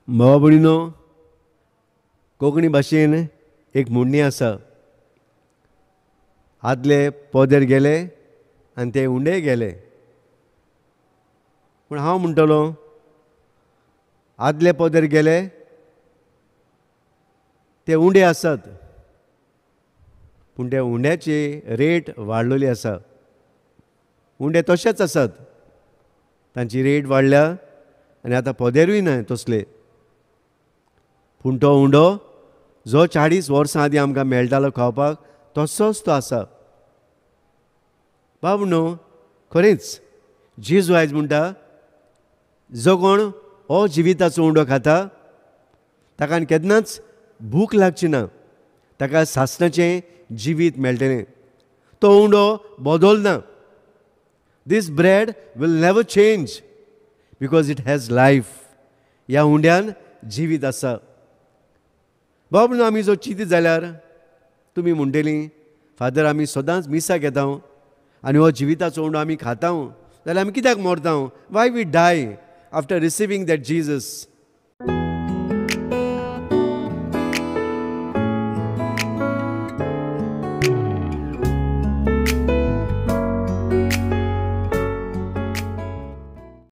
भावा भयणीनो, कोंकणी भाशेन एक म्हणणी आसा, आदले पोदेर गेले आनी ते उंडे गेले. पूण हांव म्हणटलो, आदले पोदेर गेले ते उंडे आसात, पूण त्या उंड्याची रेट वाडलेली आसा. उंडे तशेंच आसात, तांची रेट वाडल्या आनी आतां पोदेरूय ना तसले. पूण तो उंडो जो 40 वर्सां आदीं आमकां मेळटालो खावपाक, तसोच तो आसा. बाब न्हू, खरेंच जेजू आयज म्हणटा, जो कोण हो जिविताचो उंडो खाता ताका केन्नाच भूक लागची ना, ताका सासणाचें जिवीत मेळटलें. तो उंडो बदलना. This bread will never change because it has life. ह्या उंड्यान जिवीत आसा. बाब न्हू, आमी जो चिंतीत जाल्यार तुमी म्हणटलीं, फादर आमी सदांच मिसाक येता आनी हो जिविताचो उंडो आमी खाता जाल्यार आमी कित्याक मरता? Why we die after receiving that Jesus.